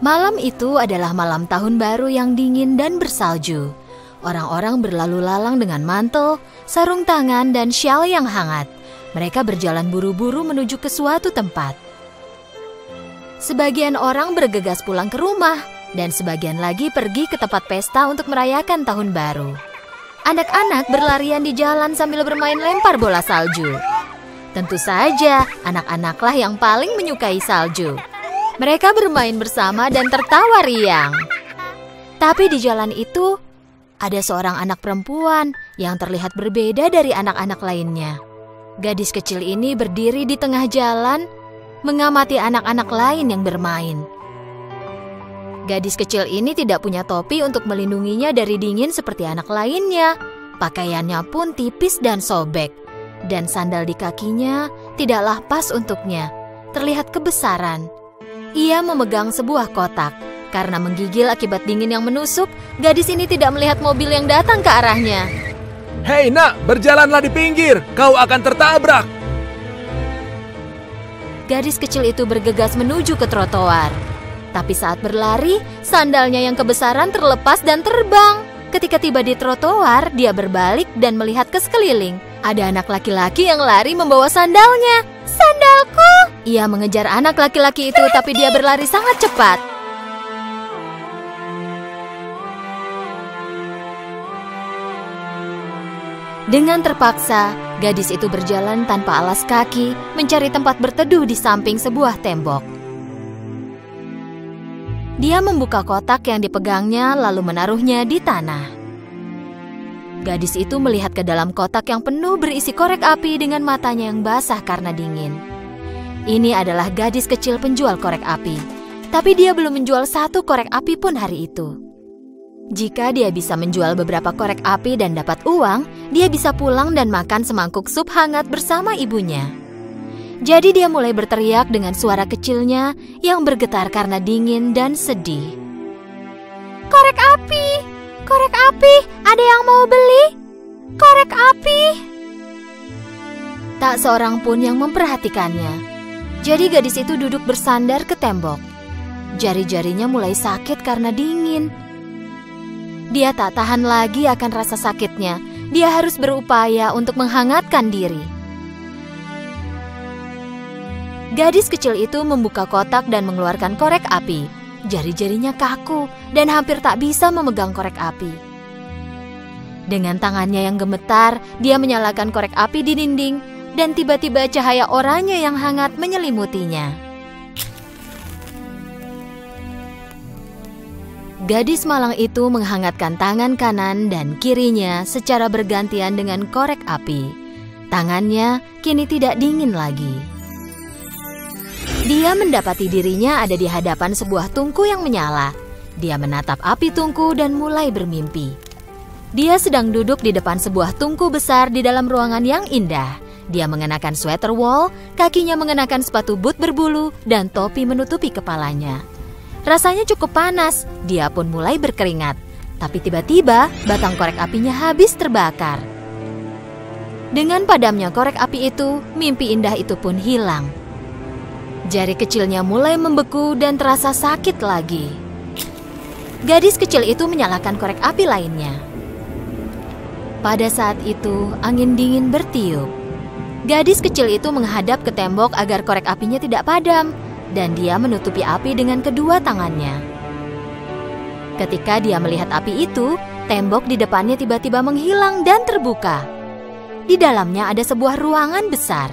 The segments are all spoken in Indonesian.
Malam itu adalah malam tahun baru yang dingin dan bersalju. Orang-orang berlalu lalang dengan mantel, sarung tangan, dan syal yang hangat. Mereka berjalan buru-buru menuju ke suatu tempat. Sebagian orang bergegas pulang ke rumah, dan sebagian lagi pergi ke tempat pesta untuk merayakan tahun baru. Anak-anak berlarian di jalan sambil bermain lempar bola salju. Tentu saja, anak-anaklah yang paling menyukai salju. Mereka bermain bersama dan tertawa riang. Tapi di jalan itu, ada seorang anak perempuan yang terlihat berbeda dari anak-anak lainnya. Gadis kecil ini berdiri di tengah jalan, mengamati anak-anak lain yang bermain. Gadis kecil ini tidak punya topi untuk melindunginya dari dingin seperti anak lainnya. Pakaiannya pun tipis dan sobek, dan sandal di kakinya tidaklah pas untuknya. Terlihat kebesaran. Ia memegang sebuah kotak. Karena menggigil akibat dingin yang menusuk, gadis ini tidak melihat mobil yang datang ke arahnya. Hei nak, berjalanlah di pinggir, kau akan tertabrak. Gadis kecil itu bergegas menuju ke trotoar. Tapi saat berlari, sandalnya yang kebesaran terlepas dan terbang. Ketika tiba di trotoar, dia berbalik dan melihat ke sekeliling. Ada anak laki-laki yang lari membawa sandalnya. Sandalku! Ia mengejar anak laki-laki itu, tapi dia berlari sangat cepat. Dengan terpaksa, gadis itu berjalan tanpa alas kaki, mencari tempat berteduh di samping sebuah tembok. Dia membuka kotak yang dipegangnya, lalu menaruhnya di tanah. Gadis itu melihat ke dalam kotak yang penuh berisi korek api dengan matanya yang basah karena dingin. Ini adalah gadis kecil penjual korek api, tapi dia belum menjual satu korek api pun hari itu. Jika dia bisa menjual beberapa korek api dan dapat uang, dia bisa pulang dan makan semangkuk sup hangat bersama ibunya. Jadi dia mulai berteriak dengan suara kecilnya yang bergetar karena dingin dan sedih. Korek api! Korek api! Ada yang mau beli? Korek api! Tak seorang pun yang memperhatikannya. Jadi gadis itu duduk bersandar ke tembok. Jari-jarinya mulai sakit karena dingin. Dia tak tahan lagi akan rasa sakitnya. Dia harus berupaya untuk menghangatkan diri. Gadis kecil itu membuka kotak dan mengeluarkan korek api. Jari-jarinya kaku dan hampir tak bisa memegang korek api. Dengan tangannya yang gemetar, dia menyalakan korek api di dinding dan tiba-tiba cahaya oranye yang hangat menyelimutinya. Gadis malang itu menghangatkan tangan kanan dan kirinya secara bergantian dengan korek api. Tangannya kini tidak dingin lagi. Dia mendapati dirinya ada di hadapan sebuah tungku yang menyala. Dia menatap api tungku dan mulai bermimpi. Dia sedang duduk di depan sebuah tungku besar di dalam ruangan yang indah. Dia mengenakan sweater wool, kakinya mengenakan sepatu boot berbulu, dan topi menutupi kepalanya. Rasanya cukup panas, dia pun mulai berkeringat. Tapi tiba-tiba batang korek apinya habis terbakar. Dengan padamnya korek api itu, mimpi indah itu pun hilang. Jari kecilnya mulai membeku dan terasa sakit lagi. Gadis kecil itu menyalakan korek api lainnya. Pada saat itu, angin dingin bertiup. Gadis kecil itu menghadap ke tembok agar korek apinya tidak padam, dan dia menutupi api dengan kedua tangannya. Ketika dia melihat api itu, tembok di depannya tiba-tiba menghilang dan terbuka. Di dalamnya ada sebuah ruangan besar.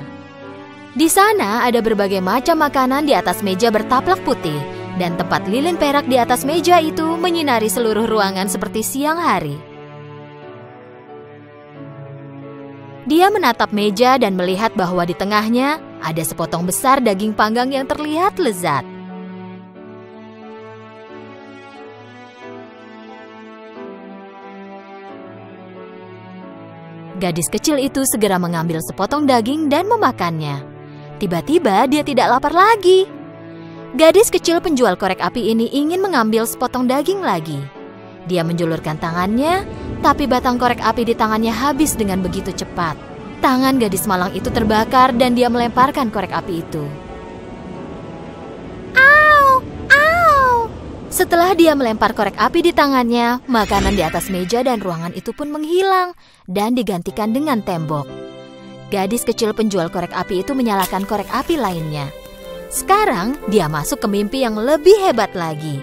Di sana ada berbagai macam makanan di atas meja bertaplak putih, dan tempat lilin perak di atas meja itu menyinari seluruh ruangan seperti siang hari. Dia menatap meja dan melihat bahwa di tengahnya ada sepotong besar daging panggang yang terlihat lezat. Gadis kecil itu segera mengambil sepotong daging dan memakannya. Tiba-tiba dia tidak lapar lagi. Gadis kecil penjual korek api ini ingin mengambil sepotong daging lagi. Dia menjulurkan tangannya, tapi batang korek api di tangannya habis dengan begitu cepat. Tangan gadis malang itu terbakar dan dia melemparkan korek api itu. Au! Au! Setelah dia melempar korek api di tangannya, makanan di atas meja dan ruangan itu pun menghilang dan digantikan dengan tembok. Gadis kecil penjual korek api itu menyalakan korek api lainnya. Sekarang dia masuk ke mimpi yang lebih hebat lagi.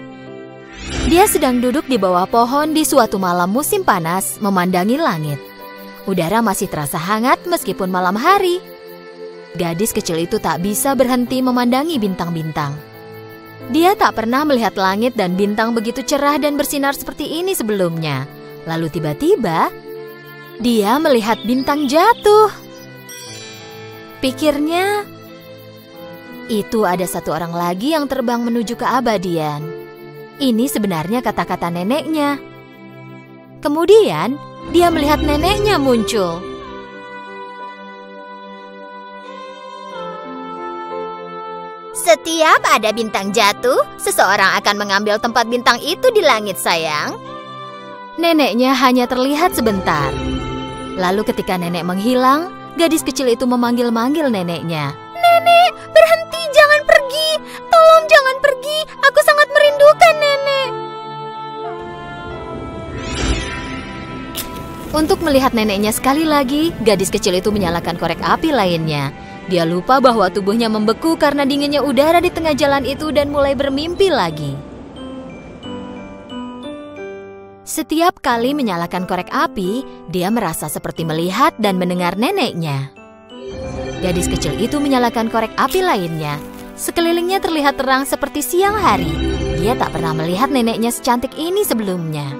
Dia sedang duduk di bawah pohon di suatu malam musim panas, memandangi langit. Udara masih terasa hangat meskipun malam hari. Gadis kecil itu tak bisa berhenti memandangi bintang-bintang. Dia tak pernah melihat langit dan bintang begitu cerah dan bersinar seperti ini sebelumnya. Lalu tiba-tiba, dia melihat bintang jatuh. Pikirnya, itu ada satu orang lagi yang terbang menuju keabadian. Ini sebenarnya kata-kata neneknya. Kemudian, dia melihat neneknya muncul. Setiap ada bintang jatuh, seseorang akan mengambil tempat bintang itu di langit, sayang. Neneknya hanya terlihat sebentar. Lalu ketika nenek menghilang, gadis kecil itu memanggil-manggil neneknya. Nenek, berhenti, jangan pergi. Tolong jangan pergi, aku sangat merindukan nenek. Untuk melihat neneknya sekali lagi, gadis kecil itu menyalakan korek api lainnya. Dia lupa bahwa tubuhnya membeku karena dinginnya udara di tengah jalan itu dan mulai bermimpi lagi. Setiap kali menyalakan korek api, dia merasa seperti melihat dan mendengar neneknya. Gadis kecil itu menyalakan korek api lainnya. Sekelilingnya terlihat terang seperti siang hari. Dia tak pernah melihat neneknya secantik ini sebelumnya.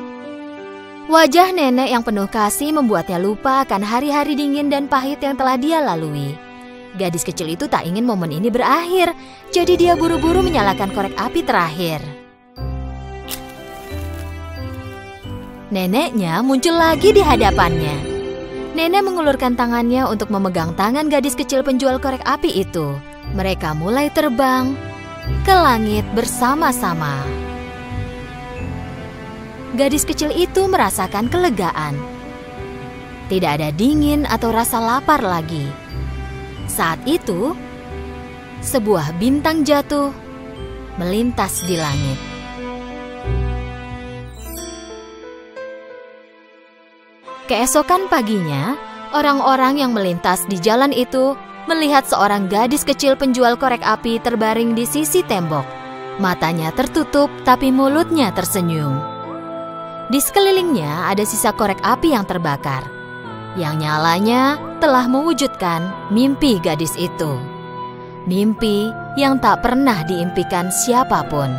Wajah nenek yang penuh kasih membuatnya lupa akan hari-hari dingin dan pahit yang telah dia lalui. Gadis kecil itu tak ingin momen ini berakhir, jadi dia buru-buru menyalakan korek api terakhir. Neneknya muncul lagi di hadapannya. Nenek mengulurkan tangannya untuk memegang tangan gadis kecil penjual korek api itu. Mereka mulai terbang ke langit bersama-sama. Gadis kecil itu merasakan kelegaan. Tidak ada dingin atau rasa lapar lagi. Saat itu, sebuah bintang jatuh melintas di langit. Keesokan paginya, orang-orang yang melintas di jalan itu melihat seorang gadis kecil penjual korek api terbaring di sisi tembok. Matanya tertutup tapi mulutnya tersenyum. Di sekelilingnya ada sisa korek api yang terbakar. Yang nyalanya telah mewujudkan mimpi gadis itu. Mimpi yang tak pernah diimpikan siapapun.